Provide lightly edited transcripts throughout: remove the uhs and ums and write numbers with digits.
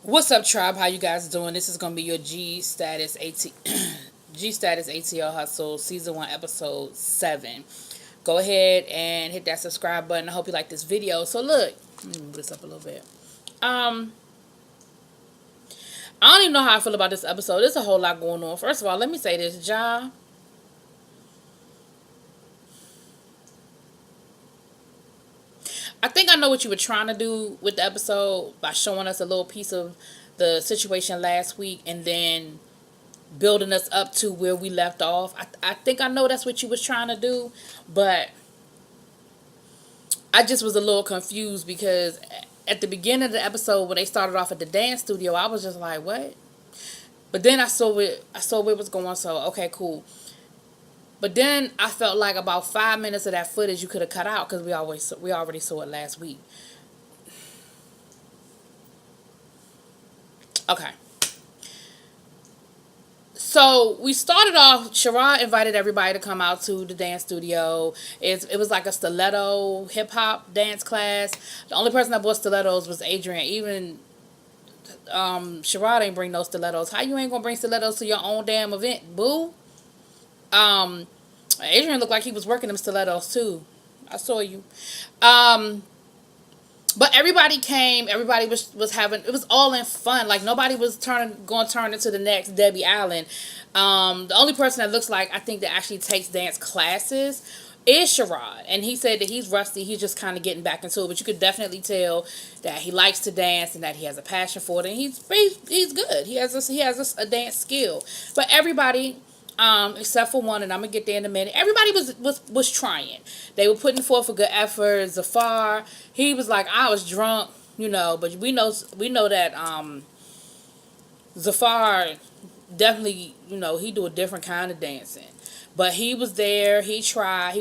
What's up, tribe? How you guys doing? This is gonna be your G Status ATL Hustle Season 1 Episode 7. Go ahead and hit that subscribe button. I hope you like this video. So look, let me move this up a little bit. I don't even know how I feel about this episode. There's a whole lot going on. First of all, let me say this, Ja. I think I know what you were trying to do with the episode by showing us a little piece of the situation last week and then building us up to where we left off. I think I know that's what you was trying to do, but I just was a little confused because at the beginning of the episode when they started off at the dance studio, I was just like, what? But then I saw where it was going, so okay, cool. But then I felt like about 5 minutes of that footage you could have cut out because we already saw it last week. Okay. So we started off, Sherrod invited everybody to come out to the dance studio. It was like a stiletto hip-hop dance class. The only person that bought stilettos was Adrian. Even Sherrod ain't bring no stilettos. How you ain't gonna bring stilettos to your own damn event, boo? Adrian looked like he was working them stilettos too. I saw you. But everybody came. Everybody was having. It was all in fun. Like nobody was going to turn into the next Debbie Allen. The only person that looks like I think that actually takes dance classes is Sherrod, and he said that he's rusty. He's just kind of getting back into it, but you could definitely tell that he likes to dance and that he has a passion for it. And he's good. He has a dance skill. But everybody. Except for one, and I'm gonna get there in a minute. Everybody was trying. They were putting forth a good effort. Zafar, he was like, I was drunk, but we know that Zafar definitely, he do a different kind of dancing. But he was there. He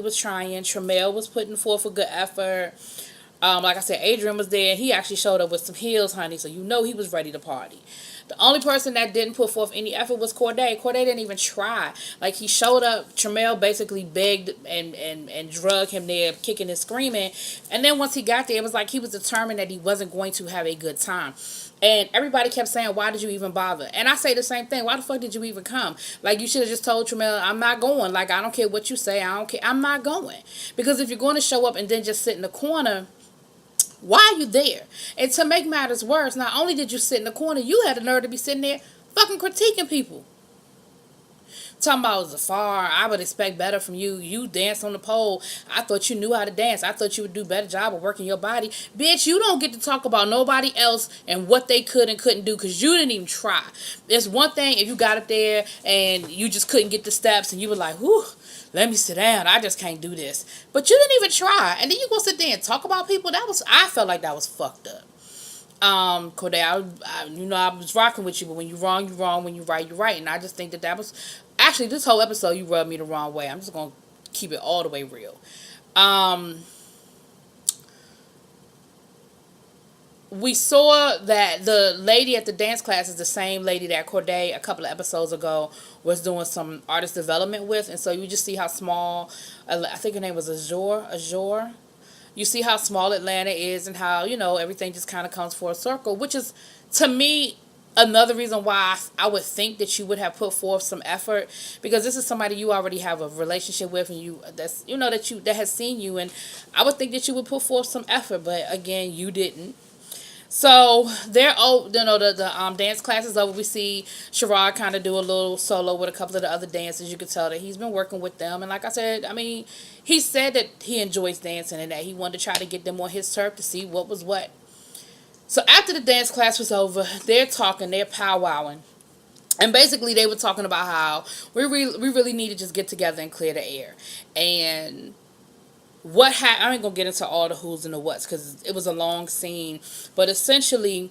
was trying. Tremel was putting forth a good effort. Like I said, Adrian was there. He actually showed up with some heels, honey. So he was ready to party. The only person that didn't put forth any effort was Corday. Corday didn't even try. Like, he showed up. Tremel basically begged and drug him there, kicking and screaming. And then once he got there, it was like he was determined that he wasn't going to have a good time. And everybody kept saying, why did you even bother? And I say the same thing. Why the fuck did you even come? Like, you should have just told Tremel, I'm not going. Like, I don't care what you say. I don't care. I'm not going. Because if you're going to show up and then just sit in the corner, why are you there? And to make matters worse, not only did you sit in the corner, you had the nerve to be sitting there fucking critiquing people. Talking about Zafar, I would expect better from you. You dance on the pole. I thought you knew how to dance. I thought you would do a better job of working your body. Bitch, you don't get to talk about nobody else and what they could and couldn't do because you didn't even try. It's one thing if you got up there and you just couldn't get the steps and you were like, whew, let me sit down. I just can't do this. But you didn't even try. And then you go sit there and talk about people. I felt like that was fucked up. Corday, I was rocking with you, but when you're wrong, you're wrong. When you're right, you're right. And I just think that was, actually, this whole episode, you rubbed me the wrong way. I'm just going to keep it all the way real. We saw that the lady at the dance class is the same lady that Corday a couple of episodes ago was doing some artist development with. And so you just see how small, I think her name was Azure. You see how small Atlanta is and how, everything just kind of comes full circle, which is, to me, another reason why I would think that you would have put forth some effort, because this is somebody you already have a relationship with and that has seen you, and I would think that you would put forth some effort, but again, you didn't. So the dance class is over. We see Sherrod kind of do a little solo with a couple of the other dancers. You could tell that he's been working with them, and like I said, he said that he enjoys dancing and that he wanted to try to get them on his turf to see what was what. So after the dance class was over, they're talking, they're powwowing. And basically they were talking about how we really need to just get together and clear the air. And I ain't going to get into all the who's and the what's because it was a long scene. But essentially,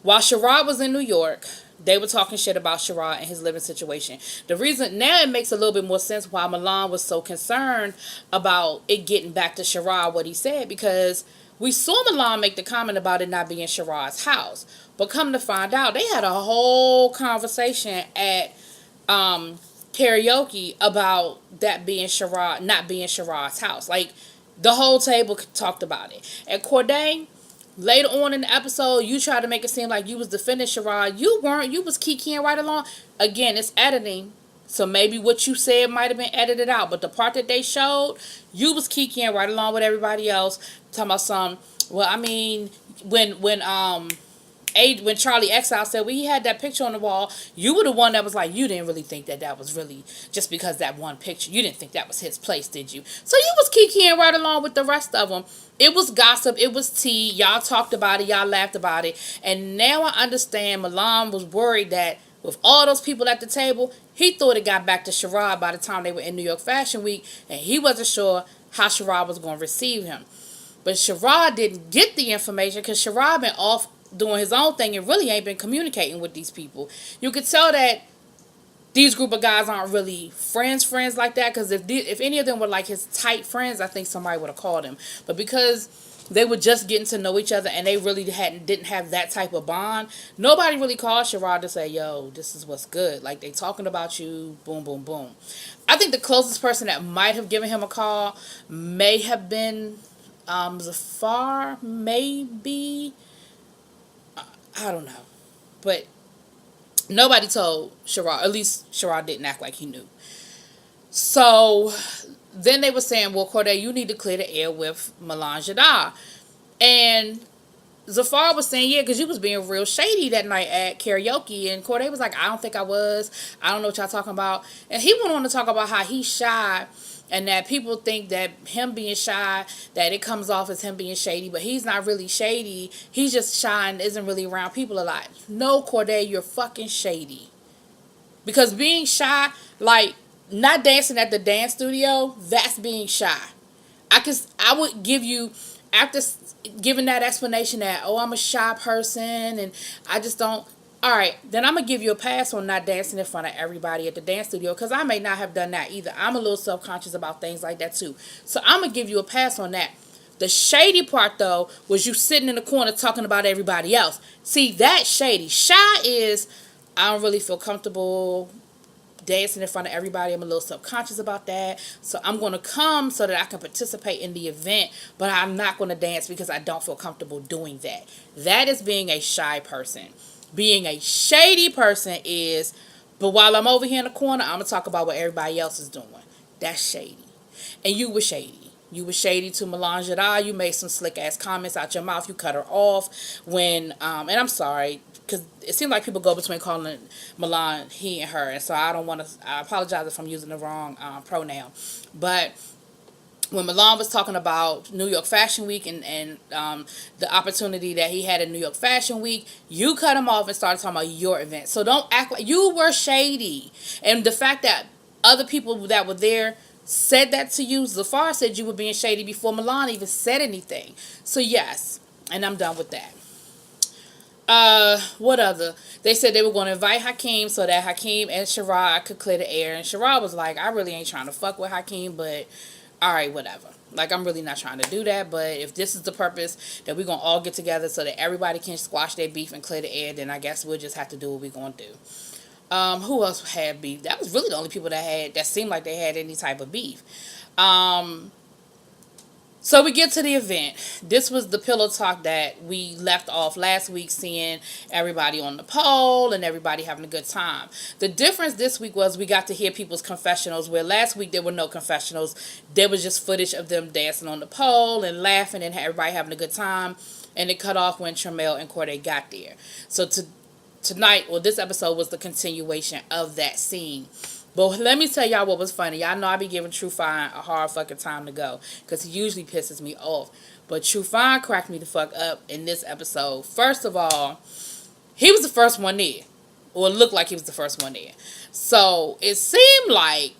while Sherrod was in New York, they were talking shit about Sherrod and his living situation. The reason, now it makes a little bit more sense why Milan was so concerned about it getting back to Sherrod, what he said, because we saw Milan make the comment about it not being Sherrod's house. But come to find out, they had a whole conversation at karaoke about that being not being Sherrod's house. Like, the whole table talked about it. And Corday, Later on in the episode, you tried to make it seem like you was defending Sherrod. You weren't. You was kikiing right along. Again, it's editing. So maybe what you said might have been edited out. But the part that they showed, you was kikiing right along with everybody else. Talking about some, well, I mean, when Charlie Exile said, well, he had that picture on the wall, you were the one that was like, you didn't really think that was really just because that one picture. You didn't think that was his place, did you? So you was kikiing right along with the rest of them. It was gossip. It was tea. Y'all talked about it. Y'all laughed about it. And now I understand Milan was worried that with all those people at the table, he thought it got back to Sherrod by the time they were in New York Fashion Week, and he wasn't sure how Sherrod was going to receive him. But Sherrod didn't get the information because Sherrod been off doing his own thing and really ain't been communicating with these people. You could tell that these group of guys aren't really friends like that, because if any of them were like his tight friends, I think somebody would have called him. But because they were just getting to know each other and they really didn't have that type of bond, nobody really called Sherrod to say, yo, this is what's good. Like, they talking about you, boom, boom, boom. I think the closest person that might have given him a call may have been Zafar, maybe. I don't know. But nobody told Sherrod. At least Sherrod didn't act like he knew. So then they were saying, well, Corday, you need to clear the air with Milan Jadar. And Zafar was saying, yeah, because you was being real shady that night at karaoke. And Corday was like, I don't think I was. I don't know what y'all talking about. And he went on to talk about how he's shy and that people think that him being shy, that it comes off as him being shady, but he's not really shady. He's just shy and isn't really around people a lot. No, Corday, you're fucking shady. Because being shy, like, not dancing at the dance studio, that's being shy. I would give you, after giving that explanation that, oh, I'm a shy person and I just don't, all right, then I'm going to give you a pass on not dancing in front of everybody at the dance studio, because I may not have done that either. I'm a little self-conscious about things like that too. So I'm going to give you a pass on that. The shady part, though, was you sitting in the corner talking about everybody else. See, that's shady. Shy is, I don't really feel comfortable dancing in front of everybody. I'm a little self-conscious about that. So I'm going to come so that I can participate in the event, but I'm not going to dance because I don't feel comfortable doing that. That is being a shy person. Being a shady person is, but while I'm over here in the corner, I'm going to talk about what everybody else is doing. That's shady. And you were shady. You were shady to Milan Jadar. You made some slick-ass comments out your mouth. You cut her off when, and I'm sorry, because it seems like people go between calling Milan he and her. And so I apologize if I'm using the wrong pronoun. But when Milan was talking about New York Fashion Week and the opportunity that he had in New York Fashion Week, you cut him off and started talking about your event. So don't act like you were shady. And the fact that other people that were there said that to you, Zafar said you were being shady before Milan even said anything. So yes, and I'm done with that. What other? They said they were going to invite Hakeem so that Hakeem and Sherrod could clear the air. And Sherrod was like, I really ain't trying to fuck with Hakeem, but all right, whatever. Like, I'm really not trying to do that, but if this is the purpose that we're going to all get together so that everybody can squash their beef and clear the air, then I guess we'll just have to do what we're going to do. Who else had beef? That was really the only people that seemed like they had any type of beef. So we get to the event. This was the pillow talk that we left off last week, seeing everybody on the pole and everybody having a good time. The difference this week was we got to hear people's confessionals, where last week there were no confessionals. There was just footage of them dancing on the pole and laughing and everybody having a good time. And it cut off when Tramel and Corday got there. So tonight, this episode was the continuation of that scene. But let me tell y'all what was funny. Y'all know I be giving True Fine a hard fucking time to go, because he usually pisses me off. But True Fine cracked me the fuck up in this episode. First of all, he was the first one there. Or it looked like he was the first one there. So it seemed like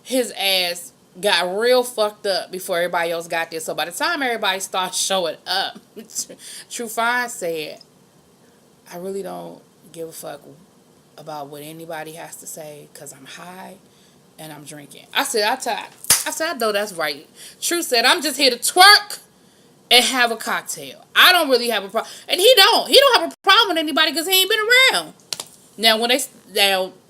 his ass got real fucked up before everybody else got there. So by the time everybody started showing up, True Fine said, I really don't give a fuck about what anybody has to say, because I'm high and I'm drinking. I said, I know that's right. True said, I'm just here to twerk and have a cocktail. I don't really have a problem. And he don't have a problem with anybody because he ain't been around. Now,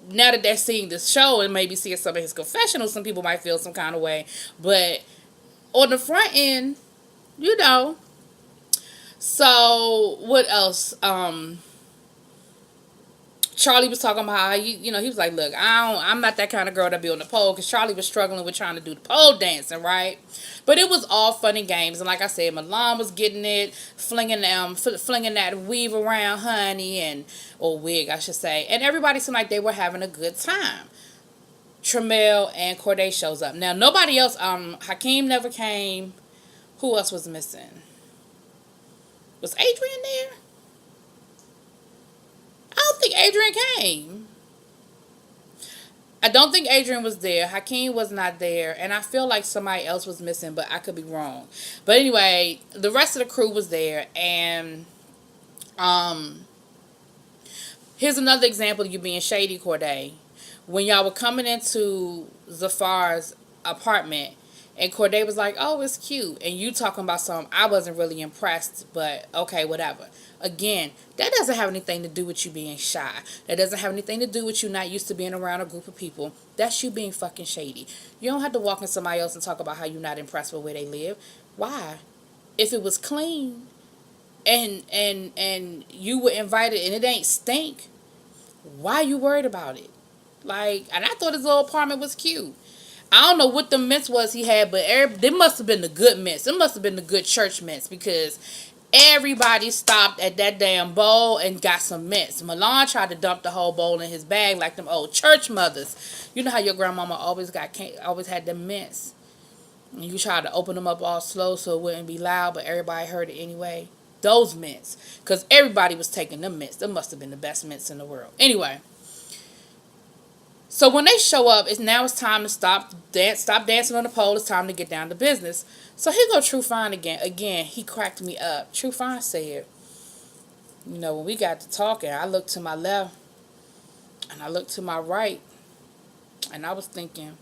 now that they're seeing this show and maybe seeing some of his confessionals, some people might feel some kind of way. But on the front end, So what else? Charlie was talking about how he was like, look, I'm not that kind of girl to be on the pole, because Charlie was struggling with trying to do the pole dancing, right? But it was all fun and games, and like I said, Milan was getting it, flinging that weave around, honey, or wig, I should say, and everybody seemed like they were having a good time. Tremel and Corday shows up. Now nobody else. Hakeem never came. Who else was missing? Was Adrian there? I don't think Adrian came. I don't think Adrian was there. Hakeem was not there. And I feel like somebody else was missing, but I could be wrong. But anyway, the rest of the crew was there. And um, here's another example of you being shady, Corday. When y'all were coming into Zafar's apartment, and Corday was like, oh, it's cute. And you talking about something, I wasn't really impressed, but okay, whatever. Again, that doesn't have anything to do with you being shy. That doesn't have anything to do with you not used to being around a group of people. That's you being fucking shady. You don't have to walk in somebody else and talk about how you're not impressed with where they live. Why? If it was clean and you were invited and it ain't stink, why you worried about it? Like, and I thought his little apartment was cute. I don't know what the mints was he had, but they must have been the good mints. It must have been the good church mints, because everybody stopped at that damn bowl and got some mints. Milan tried to dump the whole bowl in his bag like them old church mothers. You know how your grandmama always had them mints, and you tried to open them up all slow so it wouldn't be loud, but everybody heard it anyway. Those mints, because everybody was taking them mints. Them must have been the best mints in the world. Anyway. So when they show up, it's time to stop dancing on the pole. It's time to get down to business. So here go True Fine again. Again, he cracked me up. True Fine said, when we got to talking, I looked to my left and I looked to my right, and I was thinking,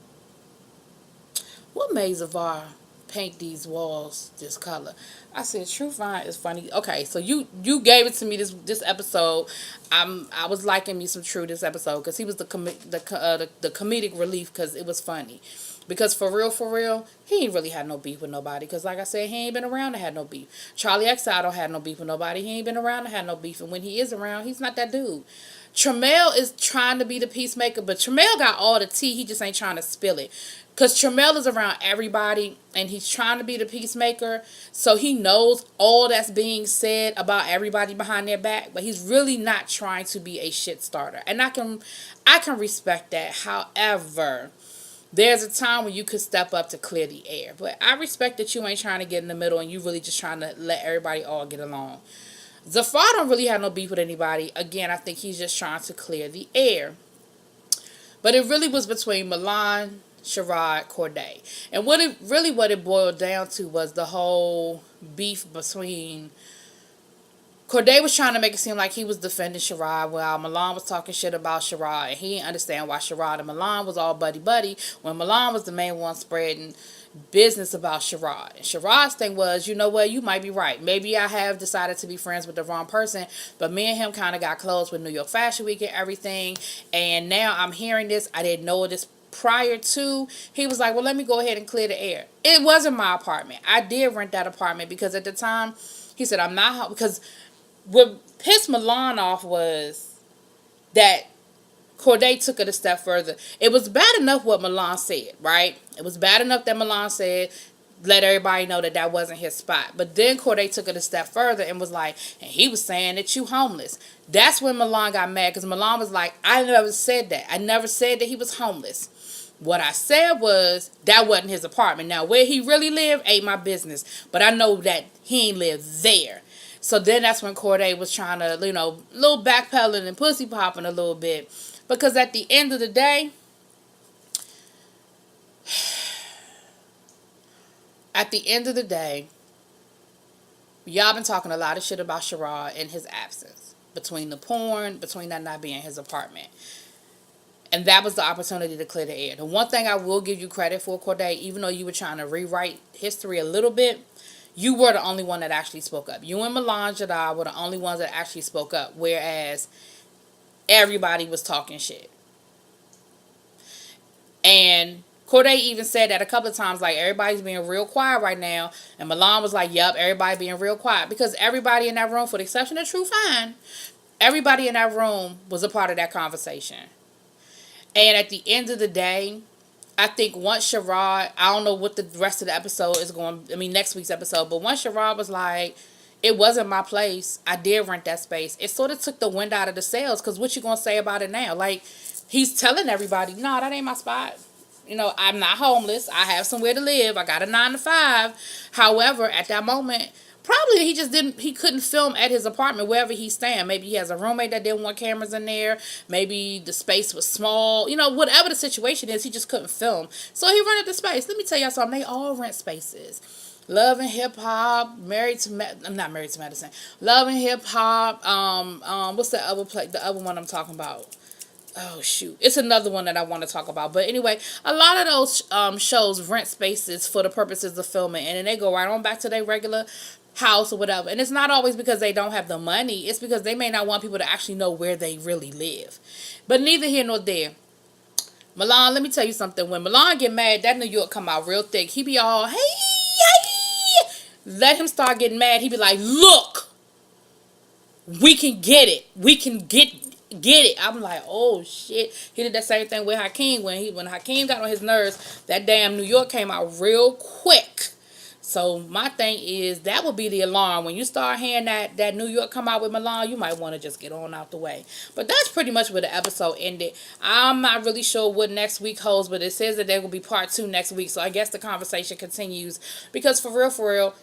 what made Zavar paint these walls this color? I said, True Fine is funny. Okay, so you gave it to me this episode. I was liking me some True this episode, because he was the comedic relief, because it was funny. Because for real, he ain't really had no beef with nobody. Because like I said, he ain't been around to have no beef. Charlie XL don't have no beef with nobody. He ain't been around to have no beef. And when he is around, he's not that dude. Tremel is trying to be the peacemaker, but Tremel got all the tea. He just ain't trying to spill it. Because Tremel is around everybody, and he's trying to be the peacemaker, so he knows all that's being said about everybody behind their back, but he's really not trying to be a shit starter. And I can respect that. However, there's a time when you could step up to clear the air. But I respect that you ain't trying to get in the middle, and you really just trying to let everybody all get along. Zafar don't really have no beef with anybody. Again, I think he's just trying to clear the air. But it really was between Milan, Sherrod, Corday. And what it boiled down to was the whole beef between Corday was trying to make it seem like he was defending Sherrod, while Milan was talking shit about Sherrod, and he didn't understand why Sherrod and Milan was all buddy when Milan was the main one spreading business about Sherrod. And Sherrod's thing was, you know what, you might be right. Maybe I have decided to be friends with the wrong person, but me and him kind of got close with New York Fashion Week and everything, and now I'm hearing this. I didn't know this prior to. He was like, well, let me go ahead and clear the air. It wasn't my apartment. I did rent that apartment, because at the time, he said, I'm not, because what pissed Milan off was that Corday took it a step further. It was bad enough what Milan said, right? It was bad enough that Milan said, let everybody know that wasn't his spot. But then Corday took it a step further and was like, and he was saying that you homeless. That's when Milan got mad, because Milan was like, I never said that. I never said that he was homeless. What I said was that wasn't his apartment. Now, where he really lived ain't my business, but I know that he ain't lived there. So then that's when Corday was trying to, little backpedaling and pussy popping a little bit. Because at the end of the day, y'all been talking a lot of shit about Sherrod in his absence. Between the porn, between that not being his apartment. And that was the opportunity to clear the air. The one thing I will give you credit for, Corday, even though you were trying to rewrite history a little bit, you were the only one that actually spoke up. You and Milan Jadar were the only ones that actually spoke up, whereas everybody was talking shit. And Corday even said that a couple of times, like, everybody's being real quiet right now. And Milan was like, yep, everybody being real quiet. Because everybody in that room, for the exception of True Fine, everybody in that room was a part of that conversation. And at the end of the day, I think once Sherrod, I don't know what the rest of the episode is going, I mean, next week's episode, but once Sherrod was like, it wasn't my place, I did rent that space, it sort of took the wind out of the sails, because what you going to say about it now? Like, he's telling everybody, no, that ain't my spot. You know, I'm not homeless. I have somewhere to live. I got a 9 to 5. However, at that moment, probably he couldn't film at his apartment, wherever he's staying. Maybe he has a roommate that didn't want cameras in there. Maybe the space was small. You know, whatever the situation is, he just couldn't film. So he rented the space. Let me tell y'all something. They all rent spaces. Love and Hip Hop, I'm not Married to Medicine. Love and Hip Hop. What's the other play? The other one I'm talking about? Oh, shoot. It's another one that I want to talk about. But anyway, a lot of those shows rent spaces for the purposes of filming. And then they go right on back to their regular house or whatever. And it's not always because they don't have the money. It's because they may not want people to actually know where they really live. But neither here nor there. Milan, let me tell you something. When Milan get mad, that New York come out real thick. He be all, hey. Let him start getting mad. He be like, look, we can get it. We can get it. I'm like, oh shit. He did that same thing with Hakeem. When Hakeem got on his nerves, that damn New York came out real quick. So my thing is, that would be the alarm. When you start hearing that New York come out with Milan, you might want to just get on out the way. But that's pretty much where the episode ended. I'm not really sure what next week holds, but it says that there will be part 2 next week. So I guess the conversation continues. Because for real,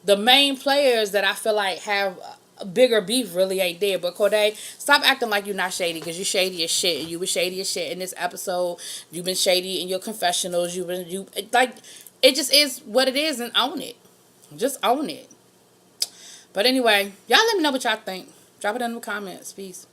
the main players that I feel like have a bigger beef really ain't there. But Corday, stop acting like you're not shady, because you're shady as shit. And you were shady as shit in this episode. You've been shady in your confessionals. It just is what it is, and own it. Just own it. But anyway, y'all let me know what y'all think. Drop it in the comments. Peace.